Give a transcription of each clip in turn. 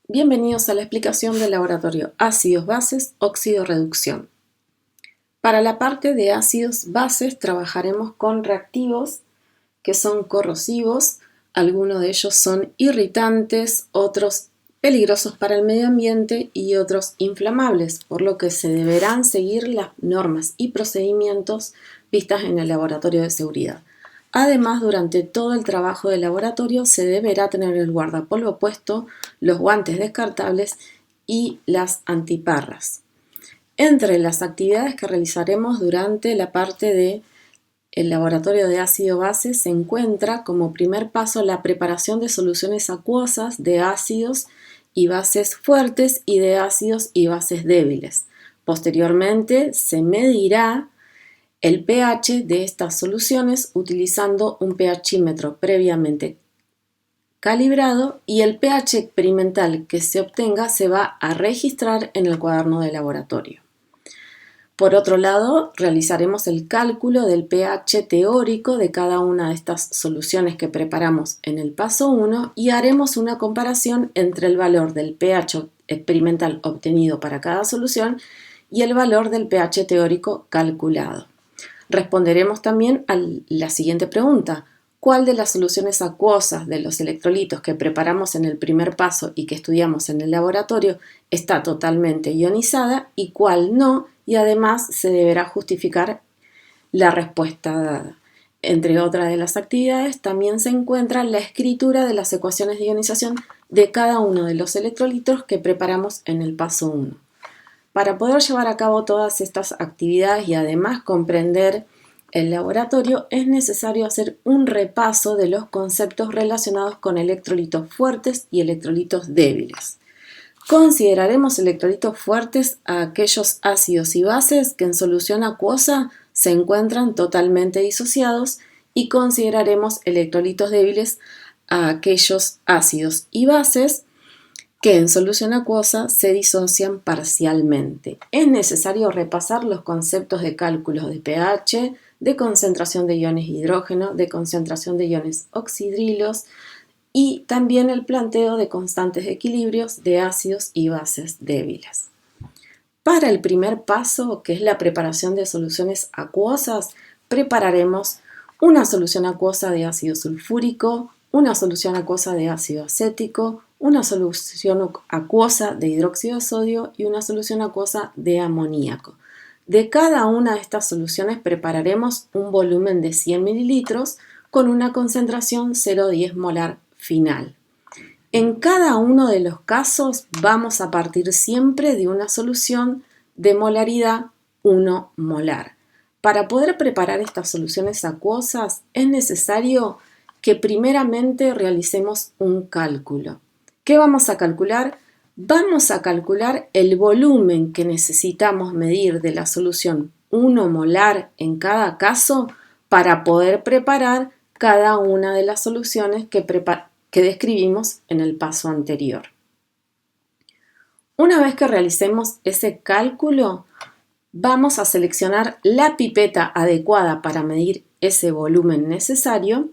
Bienvenidos a la explicación del laboratorio ácidos-bases, óxido-reducción. Para la parte de ácidos-bases trabajaremos con reactivos que son corrosivos, algunos de ellos son irritantes, otros peligrosos para el medio ambiente y otros inflamables, por lo que se deberán seguir las normas y procedimientos vistas en el laboratorio de seguridad. Además, durante todo el trabajo de laboratorio se deberá tener el guardapolvo puesto, los guantes descartables y las antiparras. Entre las actividades que realizaremos durante la parte de el laboratorio de ácido-base se encuentra como primer paso la preparación de soluciones acuosas de ácidos y bases fuertes y de ácidos y bases débiles. Posteriormente se medirá el pH de estas soluciones utilizando un pHímetro previamente calibrado y el pH experimental que se obtenga se va a registrar en el cuaderno de laboratorio. Por otro lado, realizaremos el cálculo del pH teórico de cada una de estas soluciones que preparamos en el paso 1 y haremos una comparación entre el valor del pH experimental obtenido para cada solución y el valor del pH teórico calculado. Responderemos también a la siguiente pregunta: ¿cuál de las soluciones acuosas de los electrolitos que preparamos en el primer paso y que estudiamos en el laboratorio está totalmente ionizada y cuál no? Y además se deberá justificar la respuesta dada. Entre otras de las actividades también se encuentra la escritura de las ecuaciones de ionización de cada uno de los electrolitos que preparamos en el paso 1. Para poder llevar a cabo todas estas actividades y además comprender el laboratorio, es necesario hacer un repaso de los conceptos relacionados con electrolitos fuertes y electrolitos débiles. Consideraremos electrolitos fuertes a aquellos ácidos y bases que en solución acuosa se encuentran totalmente disociados y consideraremos electrolitos débiles a aquellos ácidos y bases que en solución acuosa se disocian parcialmente. Es necesario repasar los conceptos de cálculos de pH, de concentración de iones hidrógeno, de concentración de iones oxidrilos y también el planteo de constantes de equilibrios de ácidos y bases débiles. Para el primer paso, que es la preparación de soluciones acuosas, prepararemos una solución acuosa de ácido sulfúrico, una solución acuosa de ácido acético, una solución acuosa de hidróxido de sodio y una solución acuosa de amoníaco. De cada una de estas soluciones prepararemos un volumen de 100 mililitros con una concentración 0,10 molar final. En cada uno de los casos vamos a partir siempre de una solución de molaridad 1 molar. Para poder preparar estas soluciones acuosas es necesario que primeramente realicemos un cálculo. ¿Qué vamos a calcular? Vamos a calcular el volumen que necesitamos medir de la solución 1 molar en cada caso para poder preparar cada una de las soluciones que describimos en el paso anterior. Una vez que realicemos ese cálculo, vamos a seleccionar la pipeta adecuada para medir ese volumen necesario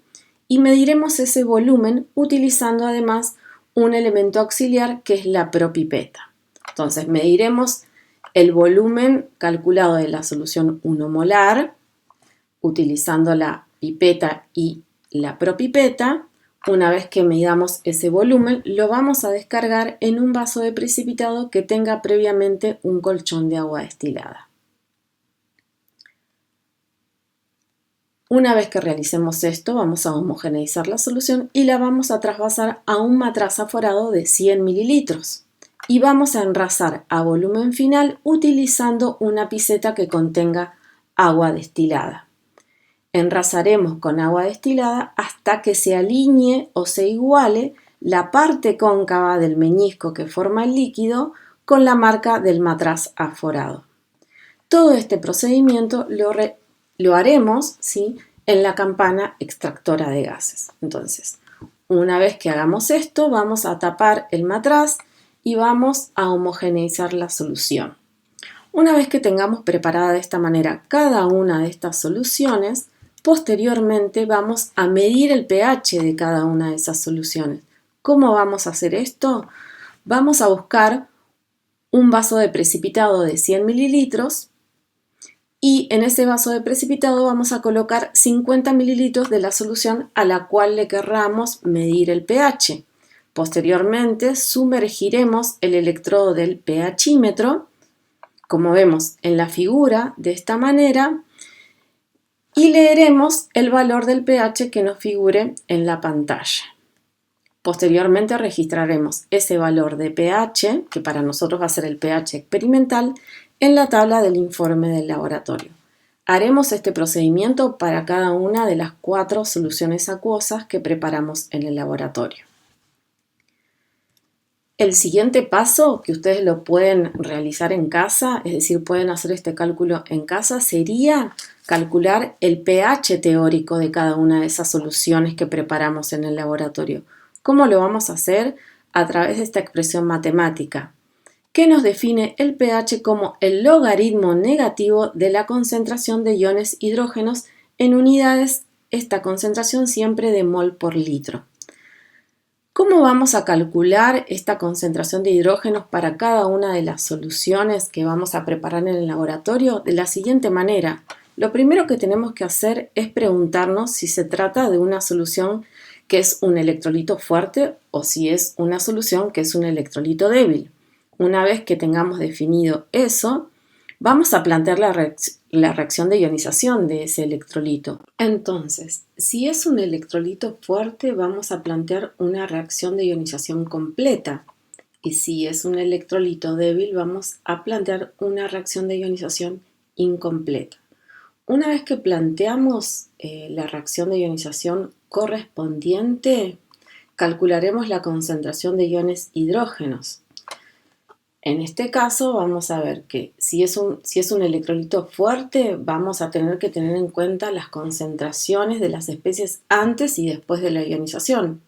y mediremos ese volumen utilizando además un elemento auxiliar que es la propipeta. Entonces mediremos el volumen calculado de la solución 1 molar utilizando la pipeta y la propipeta. Una vez que midamos ese volumen, lo vamos a descargar en un vaso de precipitado que tenga previamente un colchón de agua destilada. Una vez que realicemos esto, vamos a homogeneizar la solución y la vamos a trasvasar a un matraz aforado de 100 mililitros. Y vamos a enrasar a volumen final utilizando una piseta que contenga agua destilada. Enrasaremos con agua destilada hasta que se alinee o se iguale la parte cóncava del meñisco que forma el líquido con la marca del matraz aforado. Todo este procedimiento lo haremos, ¿sí?, en la campana extractora de gases. Entonces, una vez que hagamos esto, vamos a tapar el matraz y vamos a homogeneizar la solución. Una vez que tengamos preparada de esta manera cada una de estas soluciones, posteriormente vamos a medir el pH de cada una de esas soluciones. ¿Cómo vamos a hacer esto? vamos a buscar un vaso de precipitado de 100 mililitros y en ese vaso de precipitado vamos a colocar 50 mililitros de la solución a la cual le querramos medir el pH. Posteriormente sumergiremos el electrodo del pHímetro, como vemos en la figura, de esta manera, y leeremos el valor del pH que nos figure en la pantalla. Posteriormente registraremos ese valor de pH, que para nosotros va a ser el pH experimental, en la tabla del informe del laboratorio. Haremos este procedimiento para cada una de las 4 soluciones acuosas que preparamos en el laboratorio. El siguiente paso, que ustedes lo pueden realizar en casa, es decir, pueden hacer este cálculo en casa, sería calcular el pH teórico de cada una de esas soluciones que preparamos en el laboratorio. ¿Cómo lo vamos a hacer? A través de esta expresión matemática, que nos define el pH como el logaritmo negativo de la concentración de iones hidrógenos en unidades, esta concentración siempre de mol por litro. ¿Cómo vamos a calcular esta concentración de hidrógenos para cada una de las soluciones que vamos a preparar en el laboratorio? De la siguiente manera. Lo primero que tenemos que hacer es preguntarnos si se trata de una solución que es un electrolito fuerte o si es una solución que es un electrolito débil. Una vez que tengamos definido eso, vamos a plantear la reacción de ionización de ese electrolito. Entonces, si es un electrolito fuerte, vamos a plantear una reacción de ionización completa. Y si es un electrolito débil, vamos a plantear una reacción de ionización incompleta. Una vez que planteamos la reacción de ionización correspondiente, calcularemos la concentración de iones hidrógenos. En este caso vamos a ver que si es un electrolito fuerte, vamos a tener que tener en cuenta las concentraciones de las especies antes y después de la ionización.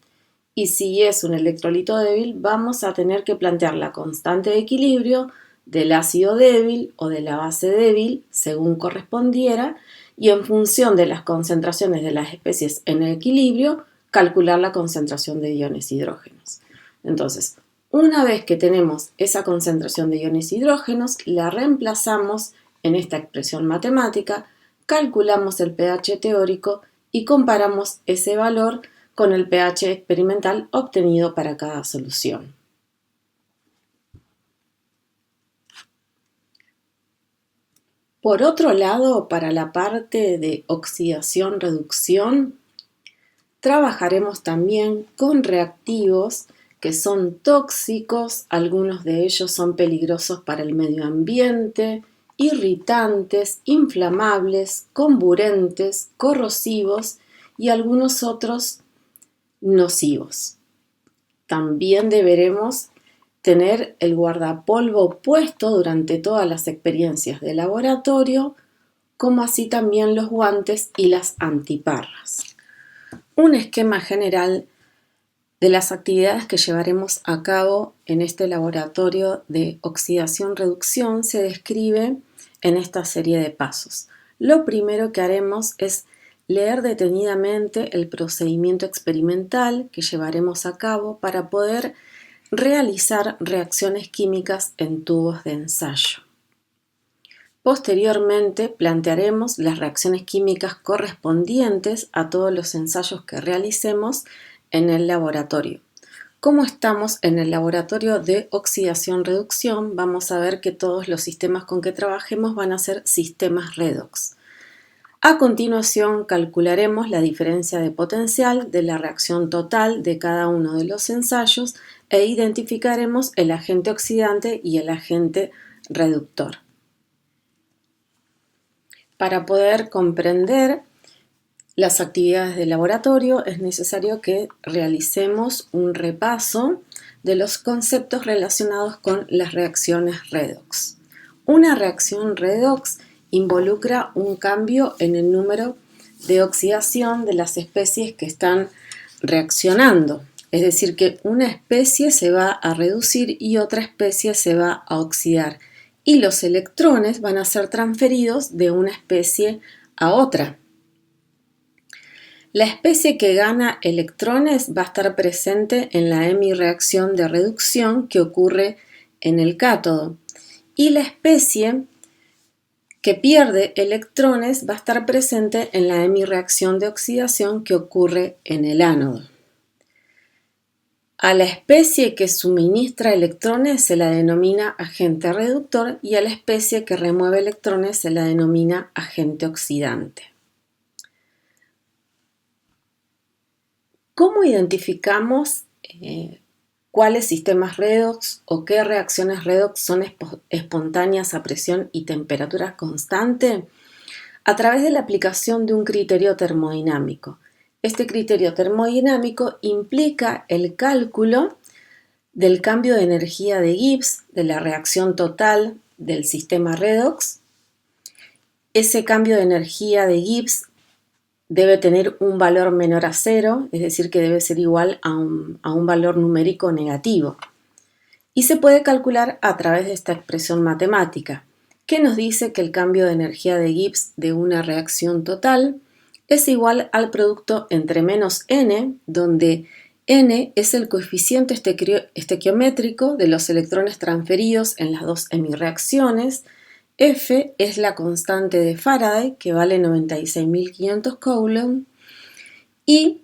Y si es un electrolito débil, vamos a tener que plantear la constante de equilibrio del ácido débil o de la base débil, según correspondiera, y en función de las concentraciones de las especies en el equilibrio, calcular la concentración de iones hidrógenos. Entonces, una vez que tenemos esa concentración de iones hidrógenos, la reemplazamos en esta expresión matemática, calculamos el pH teórico y comparamos ese valor con el pH experimental obtenido para cada solución. Por otro lado, para la parte de oxidación-reducción, trabajaremos también con reactivos que son tóxicos, algunos de ellos son peligrosos para el medio ambiente, irritantes, inflamables, comburentes, corrosivos y algunos otros nocivos. También deberemos tener el guardapolvo puesto durante todas las experiencias de laboratorio, como así también los guantes y las antiparras. Un esquema general de las actividades que llevaremos a cabo en este laboratorio de oxidación-reducción se describe en esta serie de pasos. Lo primero que haremos es leer detenidamente el procedimiento experimental que llevaremos a cabo para poder realizar reacciones químicas en tubos de ensayo. Posteriormente plantearemos las reacciones químicas correspondientes a todos los ensayos que realicemos en el laboratorio. Como estamos en el laboratorio de oxidación-reducción, vamos a ver que todos los sistemas con que trabajemos van a ser sistemas redox. A continuación calcularemos la diferencia de potencial de la reacción total de cada uno de los ensayos e identificaremos el agente oxidante y el agente reductor. Para poder comprender las actividades de laboratorio es necesario que realicemos un repaso de los conceptos relacionados con las reacciones redox. Una reacción redox involucra un cambio en el número de oxidación de las especies que están reaccionando. Es decir, que una especie se va a reducir y otra especie se va a oxidar. Y los electrones van a ser transferidos de una especie a otra. La especie que gana electrones va a estar presente en la hemireacción de reducción que ocurre en el cátodo, y la especie que pierde electrones va a estar presente en la hemireacción de oxidación que ocurre en el ánodo. A la especie que suministra electrones se la denomina agente reductor y a la especie que remueve electrones se la denomina agente oxidante. ¿Cómo identificamos cuáles sistemas redox o qué reacciones redox son espontáneas a presión y temperatura constante? A través de la aplicación de un criterio termodinámico. Este criterio termodinámico implica el cálculo del cambio de energía de Gibbs, de la reacción total del sistema redox. Ese cambio de energía de Gibbs debe tener un valor menor a 0, es decir, que debe ser igual a un valor numérico negativo. Y se puede calcular a través de esta expresión matemática, que nos dice que el cambio de energía de Gibbs de una reacción total es igual al producto entre menos n, donde n es el coeficiente estequiométrico de los electrones transferidos en las dos hemireacciones, F es la constante de Faraday, que vale 96.500 Coulomb, y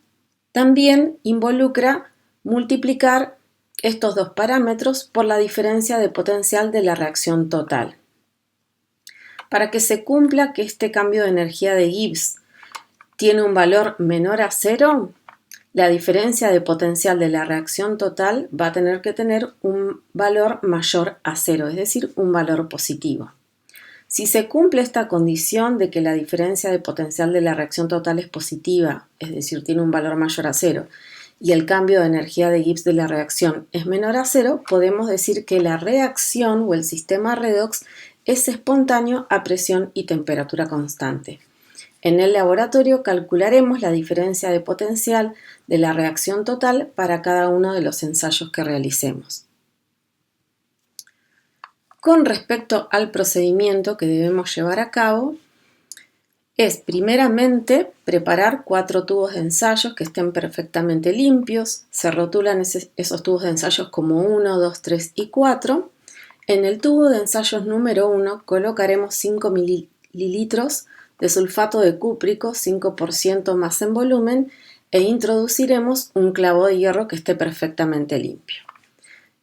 también involucra multiplicar estos dos parámetros por la diferencia de potencial de la reacción total. Para que se cumpla que este cambio de energía de Gibbs tiene un valor menor a 0, la diferencia de potencial de la reacción total va a tener que tener un valor mayor a 0, es decir, un valor positivo. Si se cumple esta condición de que la diferencia de potencial de la reacción total es positiva, es decir, tiene un valor mayor a 0, y el cambio de energía de Gibbs de la reacción es menor a 0, podemos decir que la reacción o el sistema redox es espontáneo a presión y temperatura constante. En el laboratorio calcularemos la diferencia de potencial de la reacción total para cada uno de los ensayos que realicemos. Con respecto al procedimiento que debemos llevar a cabo, es primeramente preparar 4 tubos de ensayos que estén perfectamente limpios. Se rotulan esos tubos de ensayos como 1, 2, 3 y 4. En el tubo de ensayos número 1 colocaremos 5 mililitros de sulfato de cúprico, 5% más en volumen, e introduciremos un clavo de hierro que esté perfectamente limpio.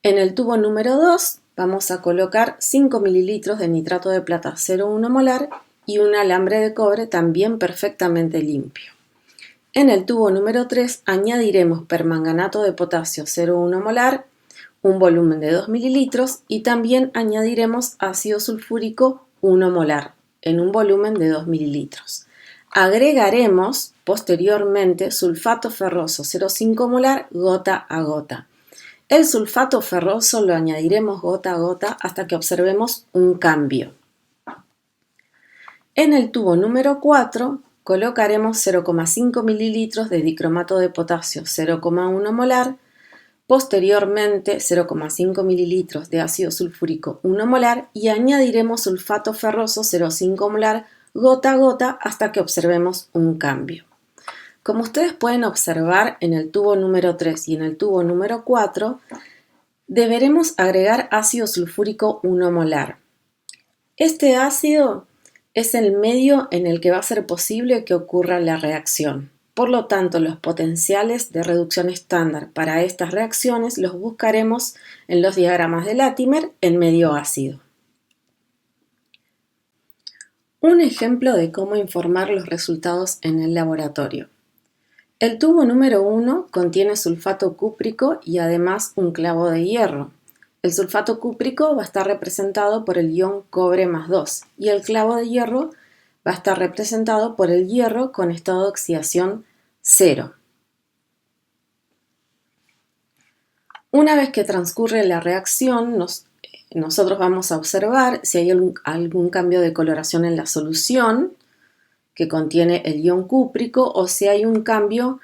En el tubo número 2 vamos a colocar 5 mililitros de nitrato de plata 0,1 molar y un alambre de cobre también perfectamente limpio. En el tubo número 3 añadiremos permanganato de potasio 0,1 molar, un volumen de 2 mililitros y también añadiremos ácido sulfúrico 1 molar en un volumen de 2 mililitros. Agregaremos posteriormente sulfato ferroso 0,5 molar gota a gota. El sulfato ferroso lo añadiremos gota a gota hasta que observemos un cambio. En el tubo número 4 colocaremos 0,5 mililitros de dicromato de potasio 0,1 molar, posteriormente 0,5 mililitros de ácido sulfúrico 1 molar y añadiremos sulfato ferroso 0,5 molar gota a gota hasta que observemos un cambio. Como ustedes pueden observar en el tubo número 3 y en el tubo número 4, deberemos agregar ácido sulfúrico 1 molar. Este ácido es el medio en el que va a ser posible que ocurra la reacción. Por lo tanto, los potenciales de reducción estándar para estas reacciones los buscaremos en los diagramas de Latimer en medio ácido. Un ejemplo de cómo informar los resultados en el laboratorio. El tubo número 1 contiene sulfato cúprico y además un clavo de hierro. El sulfato cúprico va a estar representado por el ion cobre más 2 y el clavo de hierro va a estar representado por el hierro con estado de oxidación 0. Una vez que transcurre la reacción, nosotros vamos a observar si hay algún cambio de coloración en la solución que contiene el ion cúprico o si hay un cambio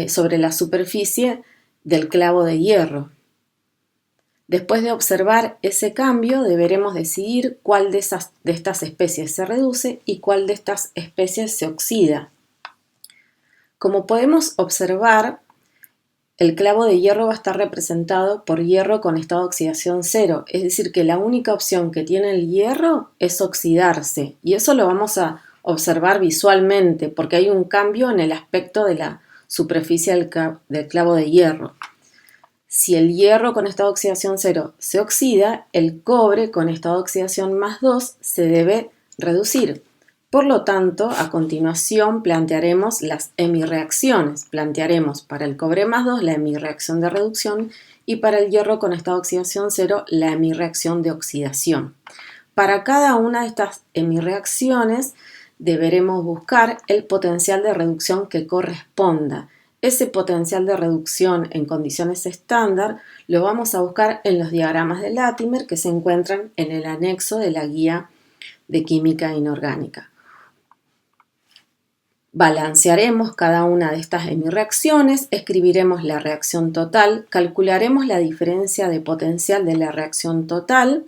sobre la superficie del clavo de hierro. Después de observar ese cambio, deberemos decidir cuál de estas especies se reduce y cuál de estas especies se oxida. Como podemos observar, el clavo de hierro va a estar representado por hierro con estado de oxidación cero, es decir, que la única opción que tiene el hierro es oxidarse, y eso lo vamos a observar visualmente porque hay un cambio en el aspecto de la superficie del clavo de hierro. Si el hierro con estado de oxidación cero se oxida, el cobre con estado de oxidación más 2 se debe reducir. Por lo tanto, a continuación plantearemos las hemireacciones. Plantearemos para el cobre más 2 la hemireacción de reducción y para el hierro con estado de oxidación cero la hemireacción de oxidación. Para cada una de estas hemireacciones deberemos buscar el potencial de reducción que corresponda. Ese potencial de reducción en condiciones estándar lo vamos a buscar en los diagramas de Latimer que se encuentran en el anexo de la guía de química inorgánica. Balancearemos cada una de estas hemireacciones, escribiremos la reacción total, calcularemos la diferencia de potencial de la reacción total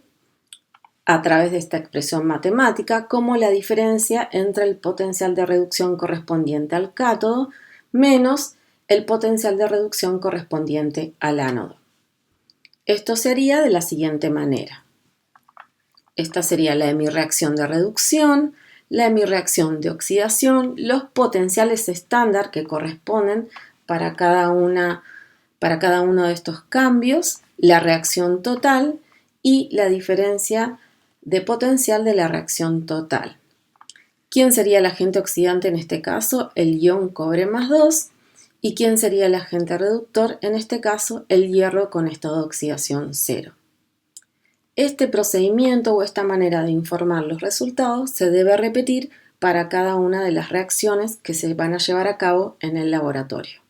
a través de esta expresión matemática como la diferencia entre el potencial de reducción correspondiente al cátodo menos el potencial de reducción correspondiente al ánodo. Esto sería de la siguiente manera. Esta sería la hemireacción de reducción, la hemireacción de oxidación, los potenciales estándar que corresponden para cada uno de estos cambios, la reacción total y la diferencia de potencial de la reacción total. ¿Quién sería el agente oxidante en este caso? El ion cobre más 2. ¿Y quién sería el agente reductor? En este caso, el hierro con estado de oxidación cero. Este procedimiento o esta manera de informar los resultados se debe repetir para cada una de las reacciones que se van a llevar a cabo en el laboratorio.